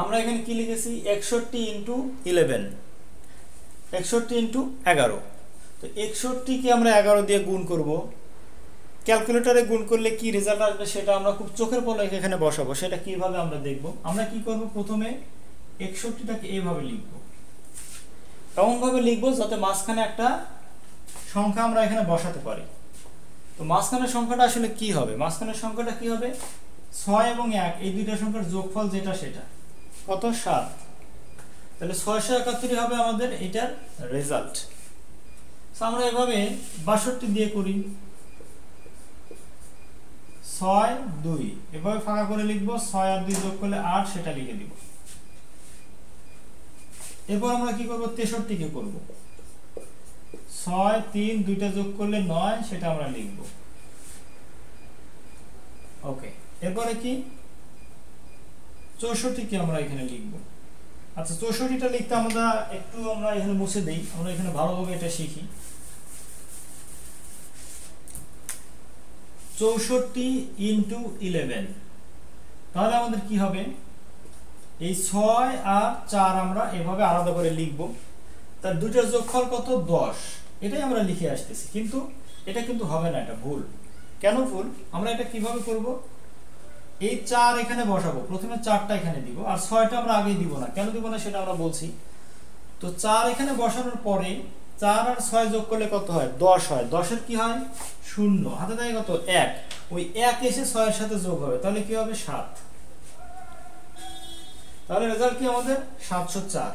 আমরা এখানে কি লিখেছি 61 ইন্টু 11 61 ইন্টু 11। তো 61 কে আমরা 11 দিয়ে গুণ করব। ক্যালকুলেটরে গুণ করলে কি রেজাল্ট আসবে সেটা আমরা খুব চোখের পলকে এখানে বসাবো। সেটা কিভাবে আমরা দেখব। আমরা কি করব, প্রথমে 61টাকে এইভাবে লিখব, এমন ভাবে লিখব যাতে মাঝখানে একটা সংখ্যা আমরা এখানে বসাতে পারি। তো মাঝখানের সংখ্যাটা আসলে কি হবে, মাঝখানের সংখ্যাটা কি হবে 6 এবং 1 এই দুইটা সংখ্যার যোগফল যেটা সেটা কত 7। তাহলে 671 হবে আমাদের এটার রেজাল্ট। আমরা এভাবে 62 দিয়ে করি 6 2 এভাবে ফাঁকা করে লিখব, 6 আর 2 যোগ করলে 8 সেটা লিখে দিব। এরপর আমরা কি করব 63 কে করব, 6 3 দুইটা যোগ করলে 9 সেটা আমরা লিখব। ওকে, এরপরে কি 64 কে আমরা এখানে লিখব। আচ্ছা 64টা লিখতে আমরা এখানে মুছে দেই, আমরা এখানে ভালোভাবে এটা শিখি। 64 ইন্টু 11, তাহলে আমাদের কি হবে, এই 6 আর 4 আমরা এভাবে আলাদা করে লিখব, তার দুইটার যোগফল কত 10, এটাই আমরা লিখে আসতেছি। কিন্তু এটা কিন্তু হবে না, এটা ভুল। কেন ভুল, আমরা এটা কিভাবে করব, এই 4 এখানে বসাবো, প্রথমে 4টা এখানে দিব আর 6টা আমরা আগে দিব না। কেন দিব না সেটা আমরা বলছি। তো 4 এখানে বসানোর পরে 4 আর 6 যোগ করলে কত হয় 10 হয়। 10 এর কি হয় 0, হাতে থাকে কত 1, ওই 1 এসে 6 এর সাথে যোগ হবে, তাহলে কি হবে 7। তাহলে রেজাল্ট কি আমাদের 704।